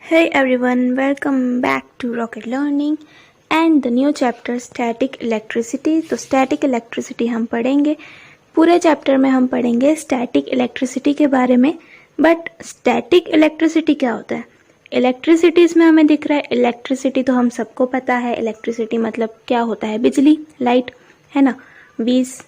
Hey everyone, welcome back to Rocket Learning and the new chapter Static Electricity। तो static electricity हम पढ़ेंगे। पूरे chapter में हम पढ़ेंगे स्टैटिक इलेक्ट्रिसिटी के बारे में। बट स्टैटिक इलेक्ट्रिसिटी क्या होता है? इलेक्ट्रिसिटी इसमें हमें दिख रहा है। इलेक्ट्रिसिटी तो हम सबको पता है। इलेक्ट्रिसिटी मतलब क्या होता है? बिजली, लाइट, है ना, वीज।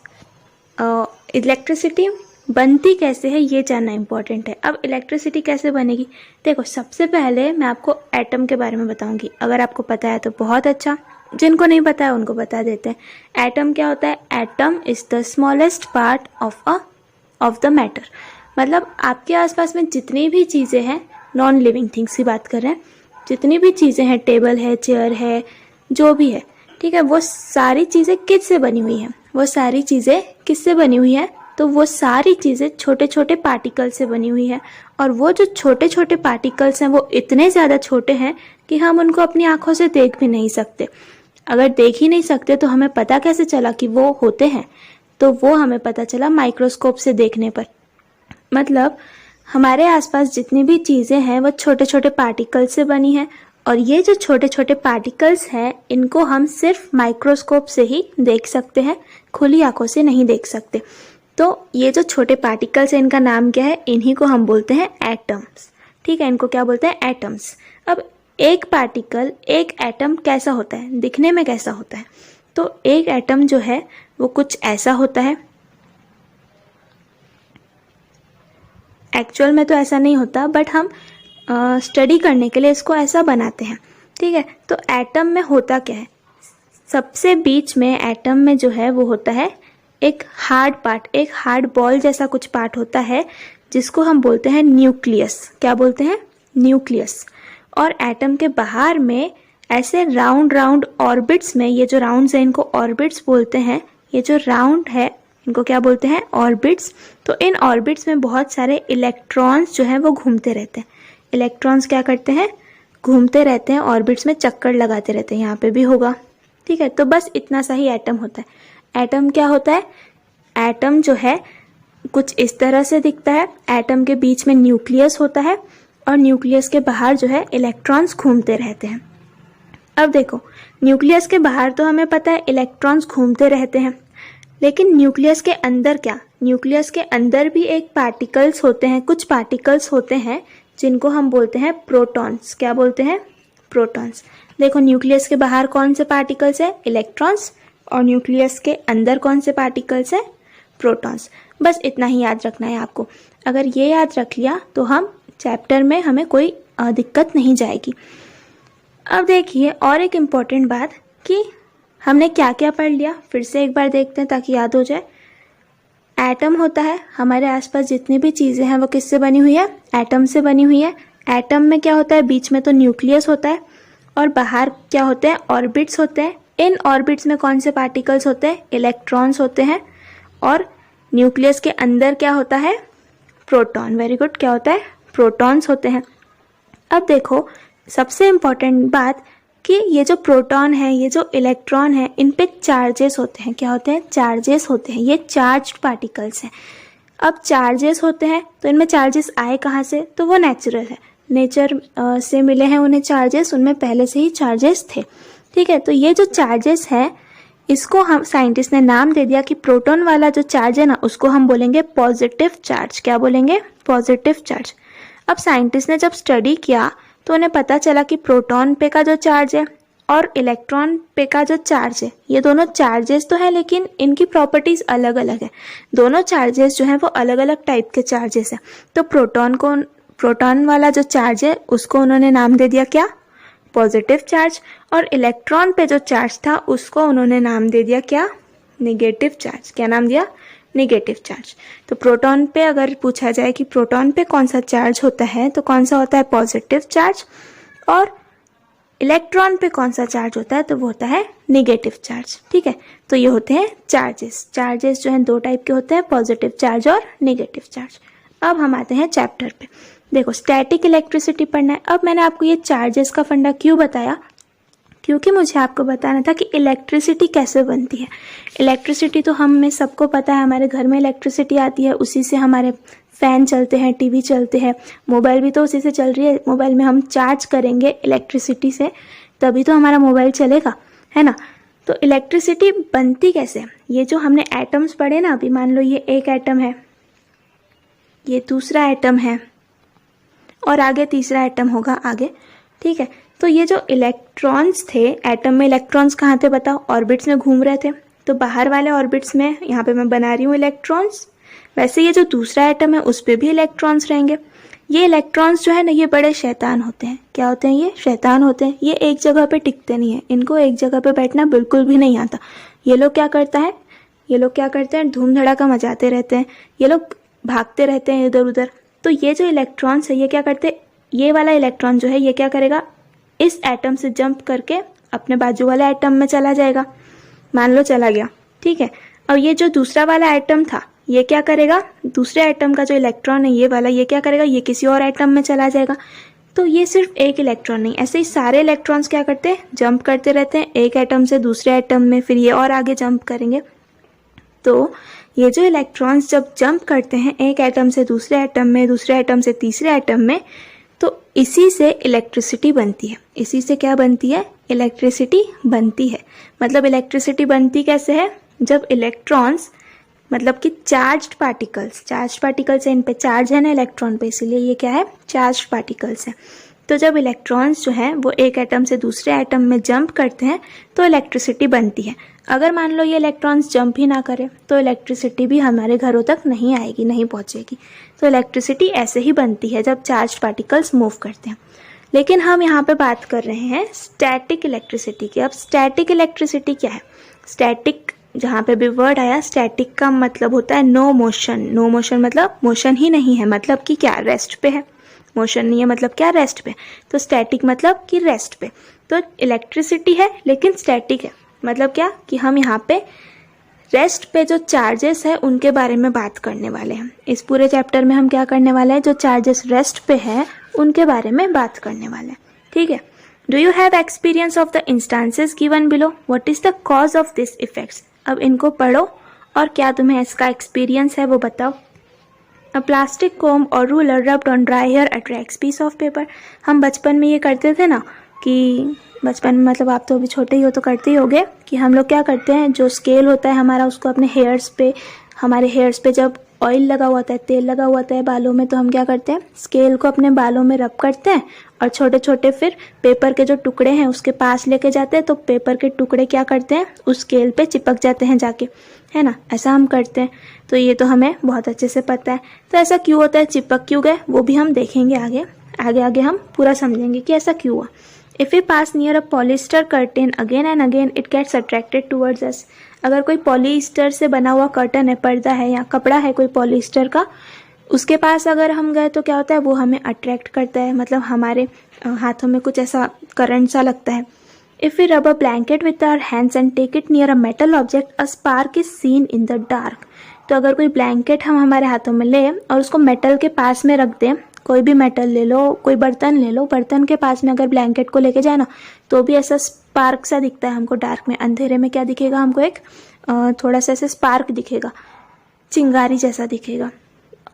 इलेक्ट्रिसिटी बनती कैसे है ये जानना इम्पोर्टेंट है। अब इलेक्ट्रिसिटी कैसे बनेगी? देखो, सबसे पहले मैं आपको एटम के बारे में बताऊंगी। अगर आपको पता है तो बहुत अच्छा, जिनको नहीं पता है उनको बता देते हैं। एटम क्या होता है? Atom is the smallest part of the matter. मतलब आपके आसपास में जितनी भी चीज़ें हैं, नॉन लिविंग थिंग्स की बात कर रहे हैं, जितनी भी चीज़ें हैं, टेबल है, चेयर है, जो भी है, ठीक है, वो सारी चीज़ें किससे बनी हुई हैं? वो सारी चीज़ें किससे बनी हुई है? तो वो सारी चीज़ें छोटे छोटे पार्टिकल से बनी हुई है। और वो जो छोटे छोटे पार्टिकल्स हैं वो इतने ज़्यादा छोटे हैं कि हम उनको अपनी आंखों से देख भी नहीं सकते। अगर देख ही नहीं सकते तो हमें पता कैसे चला कि वो होते हैं? तो वो हमें पता चला माइक्रोस्कोप से देखने पर। मतलब हमारे आसपास जितनी भी चीज़ें हैं वो छोटे छोटे पार्टिकल्स से बनी हैं। और ये जो छोटे छोटे पार्टिकल्स हैं इनको हम सिर्फ माइक्रोस्कोप से ही देख सकते हैं, खुली आंखों से नहीं देख सकते। तो ये जो छोटे पार्टिकल्स हैं इनका नाम क्या है? इन्हीं को हम बोलते हैं एटम्स। ठीक है, इनको क्या बोलते हैं? एटम्स। अब एक पार्टिकल, एक एटम कैसा होता है, दिखने में कैसा होता है? तो एक एटम जो है वो कुछ ऐसा होता है। एक्चुअल में तो ऐसा नहीं होता, बट हम स्टडी करने के लिए इसको ऐसा बनाते हैं। ठीक है, तो एटम में होता क्या है? सबसे बीच में एटम में जो है वो होता है एक हार्ड पार्ट, एक हार्ड बॉल जैसा कुछ पार्ट होता है जिसको हम बोलते हैं न्यूक्लियस। क्या बोलते हैं? न्यूक्लियस। और एटम के बाहर में ऐसे राउंड राउंड ऑर्बिट्स में, ये जो राउंड्स हैं इनको ऑर्बिट्स बोलते हैं। ये जो राउंड है इनको क्या बोलते हैं? ऑर्बिट्स। तो इन ऑर्बिट्स में बहुत सारे इलेक्ट्रॉन्स जो हैं वो घूमते रहते हैं। इलेक्ट्रॉन्स क्या करते हैं? घूमते रहते हैं, ऑर्बिट्स में चक्कर लगाते रहते हैं। यहाँ पे भी होगा। ठीक है, तो बस इतना सा ही एटम होता है। एटम क्या होता है? एटम जो है कुछ इस तरह से दिखता है। एटम के बीच में न्यूक्लियस होता है और न्यूक्लियस के बाहर जो है इलेक्ट्रॉन्स घूमते रहते हैं। अब देखो, न्यूक्लियस के बाहर तो हमें पता है इलेक्ट्रॉन्स घूमते रहते हैं, लेकिन न्यूक्लियस के अंदर क्या? न्यूक्लियस के अंदर भी एक पार्टिकल्स होते हैं, कुछ पार्टिकल्स होते हैं जिनको हम बोलते हैं प्रोटॉन्स। क्या बोलते हैं? प्रोटॉन्स। देखो, न्यूक्लियस के बाहर कौन से पार्टिकल्स है? इलेक्ट्रॉन्स। और न्यूक्लियस के अंदर कौन से पार्टिकल्स हैं? प्रोटॉन्स। बस इतना ही याद रखना है आपको। अगर ये याद रख लिया तो हम चैप्टर में हमें कोई दिक्कत नहीं जाएगी। अब देखिए और एक इम्पॉर्टेंट बात कि हमने क्या क्या पढ़ लिया, फिर से एक बार देखते हैं ताकि याद हो जाए। एटम होता है, हमारे आसपास जितनी भी चीज़ें हैं वो किससे बनी हुई है? एटम से बनी हुई है। एटम में क्या होता है? बीच में तो न्यूक्लियस होता है और बाहर क्या होते हैं? ऑर्बिट्स होते हैं। इन ऑर्बिट्स में कौन से पार्टिकल्स होते हैं? इलेक्ट्रॉन्स होते हैं। और न्यूक्लियस के अंदर क्या होता है? प्रोटॉन। वेरी गुड, क्या होता है? प्रोटॉन्स होते हैं। अब देखो, सबसे इम्पॉर्टेंट बात कि ये जो प्रोटॉन है, ये जो इलेक्ट्रॉन है, इन पे चार्जेस होते हैं। क्या होते हैं? चार्जेस होते हैं। ये चार्ज्ड पार्टिकल्स हैं। अब चार्जेस होते हैं तो इनमें चार्जेस आए कहाँ से? तो वो नेचुरल है, नेचर से मिले हैं उन्हें चार्जेस, उनमें पहले से ही चार्जेस थे। ठीक है, तो ये जो चार्जेस हैं इसको हम साइंटिस्ट ने नाम दे दिया कि प्रोटॉन वाला जो चार्ज है ना उसको हम बोलेंगे पॉजिटिव चार्ज। क्या बोलेंगे? Positive charge. अब साइंटिस्ट ने जब स्टडी किया तो उन्हें पता चला कि प्रोटॉन पे का जो चार्ज है और इलेक्ट्रॉन पे का जो चार्ज है, ये दोनों चार्जेस तो है लेकिन इनकी प्रॉपर्टीज अलग अलग है। दोनों चार्जेस जो हैं वो अलग अलग टाइप के चार्जेस हैं। तो प्रोटॉन वाला जो चार्ज है उसको उन्होंने नाम दे दिया क्या? Positive charge. और इलेक्ट्रॉन पे जो चार्ज था उसको उन्होंने नाम दे दिया क्या? Negative charge. क्या नाम दिया? Negative charge. तो प्रोटॉन पे अगर पूछा जाए कि प्रोटॉन पे कौन सा चार्ज होता है तो कौन सा होता है? Positive charge. और इलेक्ट्रॉन पे कौन सा चार्ज होता है? तो वो होता है नेगेटिव चार्ज। ठीक है, तो ये होते हैं चार्जेस। चार्जेस जो हैं दो टाइप के होते हैं, पॉजिटिव चार्ज और नेगेटिव चार्ज। अब हम आते हैं चैप्टर पे। देखो, स्टैटिक इलेक्ट्रिसिटी पढ़ना है। अब मैंने आपको ये चार्जेस का फंडा क्यों बताया? क्योंकि मुझे आपको बताना था कि इलेक्ट्रिसिटी कैसे बनती है। इलेक्ट्रिसिटी तो हम में सबको पता है, हमारे घर में इलेक्ट्रिसिटी आती है, उसी से हमारे फ़ैन चलते हैं, टीवी चलते हैं, मोबाइल भी तो उसी से चल रही है। मोबाइल में हम चार्ज करेंगे इलेक्ट्रिसिटी से, तभी तो हमारा मोबाइल चलेगा, है ना। तो इलेक्ट्रिसिटी बनती कैसे? ये जो हमने एटम्स पढ़े ना अभी, मान लो ये एक एटम है, ये दूसरा एटम है, और आगे तीसरा एटम होगा आगे, ठीक है। तो ये जो इलेक्ट्रॉन्स थे, एटम में इलेक्ट्रॉन्स कहाँ थे बताओ? ऑर्बिट्स में घूम रहे थे। तो बाहर वाले ऑर्बिट्स में यहाँ पे मैं बना रही हूँ इलेक्ट्रॉन्स। वैसे ये जो दूसरा एटम है उस पर भी इलेक्ट्रॉन्स रहेंगे। ये इलेक्ट्रॉन्स जो है ना, ये बड़े शैतान होते हैं। क्या होते हैं ये? शैतान होते हैं। ये एक जगह पे टिकते नहीं है, इनको एक जगह पे बैठना बिल्कुल भी नहीं आता। ये लोग क्या करते हैं? धूम धड़ाका मचाते रहते हैं, ये लोग भागते रहते हैं इधर उधर। तो ये जो इलेक्ट्रॉन्स है ये क्या करते हैं? ये वाला इलेक्ट्रॉन जो है ये क्या करेगा? इस एटम से जंप करके अपने बाजू वाले एटम में चला जाएगा। मान लो चला गया, ठीक है। और ये जो दूसरा वाला एटम था ये क्या करेगा? दूसरे एटम का जो इलेक्ट्रॉन है ये वाला, ये क्या करेगा? ये किसी और एटम में चला जाएगा। तो ये सिर्फ एक इलेक्ट्रॉन नहीं, ऐसे ही सारे इलेक्ट्रॉन्स क्या करते हैं? जंप करते रहते हैं एक एटम से दूसरे एटम में, फिर ये और आगे जंप करेंगे। तो ये जो इलेक्ट्रॉन्स जब जंप करते हैं एक एटम से दूसरे एटम में, दूसरे एटम से तीसरे एटम में, तो इसी से इलेक्ट्रिसिटी बनती है। इसी से क्या बनती है? इलेक्ट्रिसिटी बनती है। मतलब इलेक्ट्रिसिटी बनती कैसे है? जब इलेक्ट्रॉन्स, मतलब कि चार्ज्ड पार्टिकल्स है, इन पे चार्ज है ना इलेक्ट्रॉन पे, इसीलिए ये क्या है? चार्ज्ड पार्टिकल्स है। तो जब इलेक्ट्रॉन्स जो हैं वो एक एटम से दूसरे एटम में जंप करते हैं तो इलेक्ट्रिसिटी बनती है। अगर मान लो ये इलेक्ट्रॉन्स जंप ही ना करें तो इलेक्ट्रिसिटी भी हमारे घरों तक नहीं आएगी, नहीं पहुंचेगी। तो इलेक्ट्रिसिटी ऐसे ही बनती है जब चार्ज्ड पार्टिकल्स मूव करते हैं। लेकिन हम यहाँ पे बात कर रहे हैं स्टैटिक इलेक्ट्रिसिटी की। अब स्टैटिक इलेक्ट्रिसिटी क्या है? स्टैटिक, जहाँ पे भी वर्ड आया, स्टैटिक का मतलब होता है नो मोशन। नो मोशन मतलब मोशन ही नहीं है, मतलब कि क्या? रेस्ट पे है। मोशन नहीं है मतलब क्या? रेस्ट पे। तो स्टैटिक मतलब कि रेस्ट पे। तो इलेक्ट्रिसिटी है लेकिन स्टैटिक है, मतलब क्या? कि हम यहाँ पे रेस्ट पे जो चार्जेस है उनके बारे में बात करने वाले हैं। इस पूरे चैप्टर में हम क्या करने वाले हैं? जो चार्जेस रेस्ट पे हैं उनके बारे में बात करने वाले हैं, ठीक है। Do you have experience of the instances given below? What is the cause of this effects? अब इनको पढ़ो और क्या तुम्हें इसका एक्सपीरियंस है वो बताओ। अ plastic comb or ruler rubbed on dry hair attracts piece of paper. हम बचपन में ये करते थे ना, कि बचपन में मतलब आप तो अभी छोटे ही हो तो करते ही होगे, कि हम लोग क्या करते हैं, जो स्केल होता है हमारा उसको अपने हेयर्स पे, हमारे हेयर्स पे जब ऑयल लगा हुआ होता है, तेल लगा हुआ होता है बालों में, तो हम क्या करते हैं? स्केल को अपने बालों में रब करते हैं और छोटे छोटे फिर पेपर के जो टुकड़े हैं उसके पास लेके जाते हैं। तो पेपर के टुकड़े क्या करते हैं? उस स्केल पे चिपक जाते हैं जाके, है ना। ऐसा हम करते हैं। तो ये तो हमें बहुत अच्छे से पता है। तो ऐसा क्यों होता है, चिपक क्यों गए, वो भी हम देखेंगे आगे हम पूरा समझेंगे कि ऐसा क्यों हुआ। If we pass near a polyester curtain again and again, it gets attracted towards us. अगर कोई पॉलीस्टर से बना हुआ कर्टन है, पर्दा है या कपड़ा है कोई पॉलीस्टर का, उसके पास अगर हम गए तो क्या होता है? वो हमें अट्रैक्ट करता है, मतलब हमारे हाथों में कुछ ऐसा करंट सा लगता है। If we rub a blanket with our hands and take it near a metal object, a spark is seen in the dark. तो अगर कोई ब्लैंकेट हम हमारे हाथों में ले और उसको मेटल के पास में रख दें, कोई भी मेटल ले लो, कोई बर्तन ले लो, बर्तन के पास में अगर ब्लैंकेट को लेके जाए ना, तो भी ऐसा स्पार्क सा दिखता है हमको डार्क में। अंधेरे में क्या दिखेगा हमको? एक थोड़ा सा ऐसे स्पार्क दिखेगा, चिंगारी जैसा दिखेगा।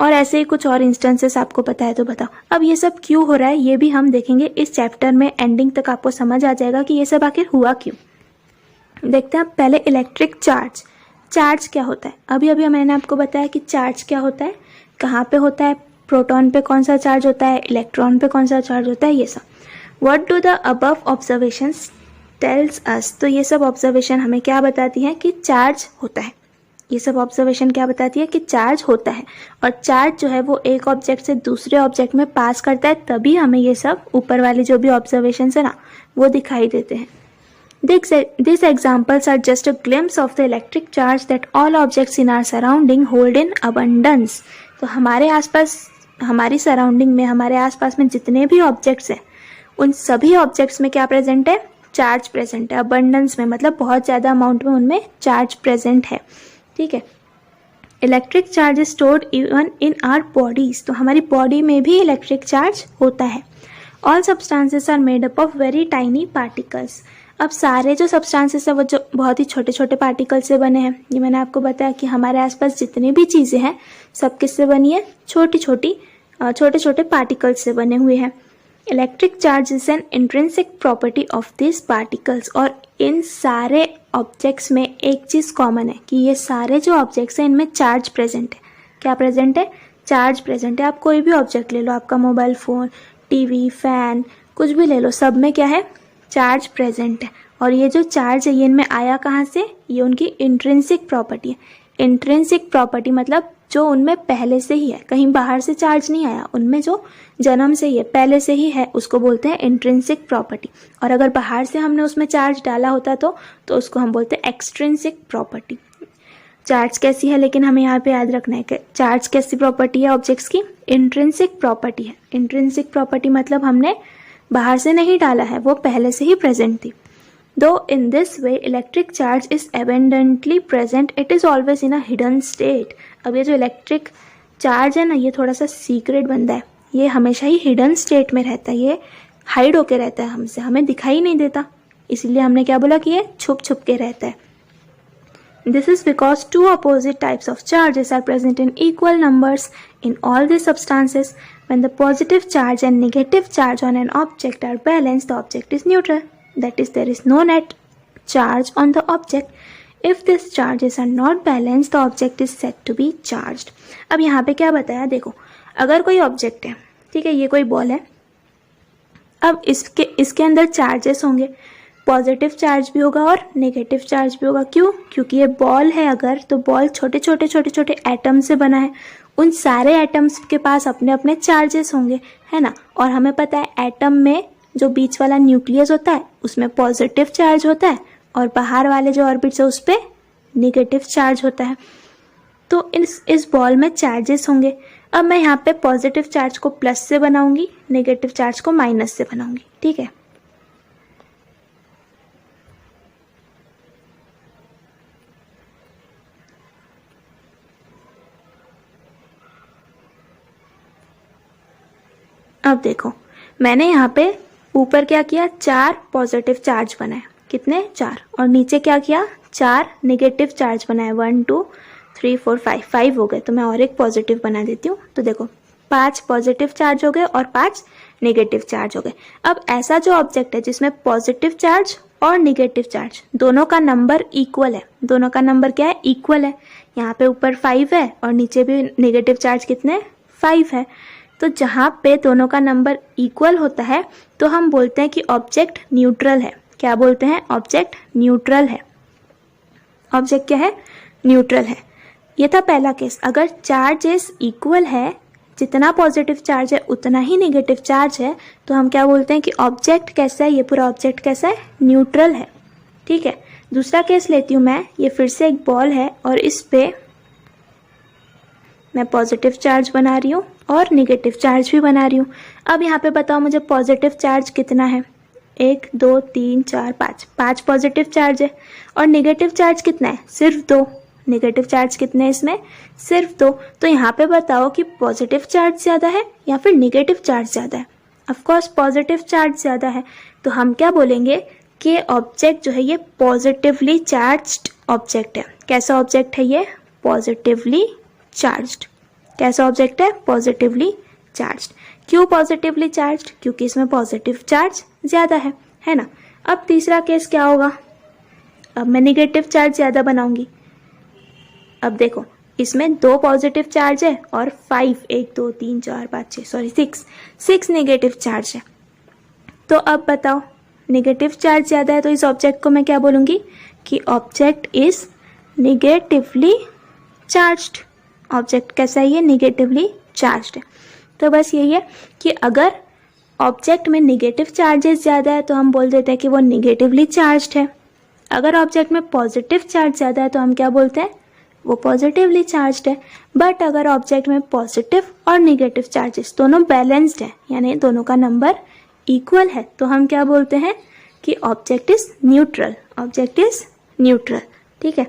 और ऐसे ही कुछ और इंस्टेंसेस आपको पता है तो बताओ। अब ये सब क्यों हो रहा है ये भी हम देखेंगे इस चैप्टर में। एंडिंग तक आपको समझ आ जाएगा कि ये सब आखिर हुआ क्यों। देखते हैं पहले इलेक्ट्रिक चार्ज। चार्ज क्या होता है? अभी मैंने आपको बताया कि चार्ज क्या होता है, कहाँ पे होता है, प्रोटॉन पे कौन सा चार्ज होता है, इलेक्ट्रॉन पे कौन सा चार्ज होता है, ये सब। What do the above observations tells us? तो ये सब ऑब्जर्वेशन हमें क्या बताती है? कि चार्ज होता है। ये सब ऑब्जर्वेशन क्या बताती है? कि चार्ज होता है। और चार्ज जो है वो एक ऑब्जेक्ट से दूसरे ऑब्जेक्ट में पास करता है, तभी हमें ये सब ऊपर वाले जो भी ऑब्जर्वेशन है ना वो दिखाई देते हैं। These examples are just a glimpse of the electric charge that all objects in our surrounding hold in abundance. तो हमारे आसपास, हमारी सराउंडिंग में, हमारे आसपास में जितने भी ऑब्जेक्ट्स हैं उन सभी ऑब्जेक्ट्स में क्या प्रेजेंट है? चार्ज प्रेजेंट है। अबंडेंस में मतलब बहुत ज़्यादा अमाउंट में उनमें चार्ज प्रेजेंट है, ठीक है। Electric charge is stored even in our bodies. तो हमारी बॉडी में भी इलेक्ट्रिक चार्ज होता है। All substances are made up of very tiny particles. अब सारे जो सब्सटेंसेस है वो जो बहुत ही छोटे छोटे पार्टिकल से बने हैं। ये मैंने आपको बताया कि हमारे आसपास जितनी भी चीज़ें हैं सब किससे बनी है, छोटे छोटे पार्टिकल्स से बने हुए हैं। Electric charge is an intrinsic property of this particles. और इन सारे ऑब्जेक्ट्स में एक चीज़ कॉमन है कि ये सारे जो ऑब्जेक्ट्स हैं इनमें चार्ज प्रेजेंट है। क्या प्रेजेंट है? चार्ज प्रेजेंट है। आप कोई भी ऑब्जेक्ट ले लो, आपका मोबाइल फ़ोन, टीवी, फैन, कुछ भी ले लो, सब में क्या है? चार्ज प्रेजेंट है। और ये जो चार्ज है ये इनमें आया कहाँ से? ये उनकी इंट्रिंसिक प्रॉपर्टी है। इंट्रिंसिक प्रॉपर्टी मतलब जो उनमें पहले से ही है, कहीं बाहर से चार्ज नहीं आया, उनमें जो जन्म से ही है, पहले से ही है, उसको बोलते हैं इंट्रिंसिक प्रॉपर्टी। और अगर बाहर से हमने उसमें चार्ज डाला होता तो उसको हम बोलते हैं एक्सट्रिंसिक प्रॉपर्टी। चार्ज कैसी है, लेकिन हमें यहाँ पे याद रखना है कि चार्ज कैसी प्रॉपर्टी है ऑब्जेक्ट्स की? इंट्रिंसिक प्रॉपर्टी है। इंट्रिंसिक प्रॉपर्टी मतलब हमने बाहर से नहीं डाला है, वो पहले से ही प्रेजेंट थी। Though in this way electric charge is abundantly present, it is always in a hidden state. अब ये जो इलेक्ट्रिक चार्ज है ना, ये थोड़ा सा सीक्रेट बंदा है, ये हमेशा ही हिडन स्टेट में रहता है, ये हाइड होके रहता है हमसे, हमें दिखाई नहीं देता, इसलिए हमने क्या बोला कि ये छुप छुप के रहता है। This is because two opposite types of charges are present in equal numbers in all these substances. When the positive charge and negative charge on an object are balanced, the object is neutral. That is, there is no net charge on the object. If these charges are not balanced, the object is said to be charged. अब यहाँ पे क्या बताया, देखो, अगर कोई object है, ठीक है, ये कोई बॉल है, अब इसके अंदर चार्जेस होंगे, पॉजिटिव चार्ज भी होगा और नेगेटिव चार्ज भी होगा। क्यों? क्योंकि ये बॉल है अगर, तो बॉल छोटे छोटे एटम से बना है, उन सारे एटम्स के पास अपने अपने चार्जेस होंगे, है ना। और हमें पता है एटम में जो बीच वाला न्यूक्लियस होता है उसमें पॉजिटिव चार्ज होता है और बाहर वाले जो ऑर्बिट्स है उस पर नेगेटिव चार्ज होता है। तो इस बॉल में चार्जेस होंगे। अब मैं यहाँ पे पॉजिटिव चार्ज को प्लस से बनाऊंगी, नेगेटिव चार्ज को माइनस से बनाऊंगी, ठीक है। अब देखो, मैंने यहाँ पे ऊपर क्या किया, 4 पॉजिटिव चार्ज बनाए, कितने? 4। और नीचे क्या किया, 4 नेगेटिव चार्ज बनाए, 1 2 3 4 5 हो गए। तो मैं और एक पॉजिटिव बना देती हूँ। तो देखो 5 पॉजिटिव चार्ज हो गए और 5 नेगेटिव चार्ज हो गए। अब ऐसा जो ऑब्जेक्ट है जिसमें पॉजिटिव चार्ज और नेगेटिव चार्ज दोनों का नंबर इक्वल है, दोनों का नंबर क्या है? इक्वल है। यहाँ पे ऊपर 5 है और नीचे भी नेगेटिव चार्ज कितने? 5 है। तो जहाँ पे दोनों का नंबर इक्वल होता है तो हम बोलते हैं कि ऑब्जेक्ट न्यूट्रल है। क्या बोलते हैं? ऑब्जेक्ट न्यूट्रल है। ऑब्जेक्ट क्या है? न्यूट्रल है। ये था पहला केस। अगर चार्जेस इक्वल है, जितना पॉजिटिव चार्ज है उतना ही नेगेटिव चार्ज है, तो हम क्या बोलते हैं कि ऑब्जेक्ट कैसा है? ये पूरा ऑब्जेक्ट कैसा है? न्यूट्रल है, ठीक है। दूसरा केस लेती हूँ मैं। ये फिर से एक बॉल है और इस पे मैं पॉजिटिव चार्ज बना रही हूँ और नेगेटिव चार्ज भी बना रही हूँ। अब यहाँ पे बताओ मुझे पॉजिटिव चार्ज कितना है? 1 2 3 4 5 पॉजिटिव चार्ज है। और नेगेटिव चार्ज कितना है? सिर्फ 2। नेगेटिव चार्ज कितने हैं इसमें? सिर्फ 2। तो यहाँ पे बताओ कि पॉजिटिव चार्ज ज़्यादा है या फिर नेगेटिव चार्ज ज़्यादा है? ऑफकोर्स पॉजिटिव चार्ज ज़्यादा है। तो हम क्या बोलेंगे कि ऑब्जेक्ट जो है ये पॉजिटिवली चार्ज्ड ऑब्जेक्ट है। कैसा ऑब्जेक्ट है ये? Positively charged. कैसा ऑब्जेक्ट है? Positively charged. क्यों पॉजिटिवली चार्ज्ड? क्योंकि इसमें पॉजिटिव चार्ज ज़्यादा है ना। अब तीसरा केस क्या होगा? अब मैं नेगेटिव चार्ज ज़्यादा बनाऊंगी। अब देखो, इसमें 2 पॉजिटिव चार्ज है और 5 1 2 3 4 5 6 6 नेगेटिव चार्ज है। तो अब बताओ, नेगेटिव चार्ज ज़्यादा है तो इस ऑब्जेक्ट को मैं क्या बोलूँगी कि object is negatively charged. Object कैसा है? ये नेगेटिवली चार्ज्ड है। तो बस यही है कि अगर ऑब्जेक्ट में नेगेटिव चार्जेस ज़्यादा है तो हम बोल देते हैं कि वो नेगेटिवली चार्ज्ड है। अगर ऑब्जेक्ट में पॉजिटिव चार्ज ज़्यादा है तो हम क्या बोलते हैं? वो पॉजिटिवली चार्ज्ड है। बट अगर ऑब्जेक्ट में पॉजिटिव और नेगेटिव चार्जेस दोनों बैलेंस्ड है, यानी दोनों का नंबर इक्वल है, तो हम क्या बोलते हैं कि object is neutral. Object is neutral, ठीक है।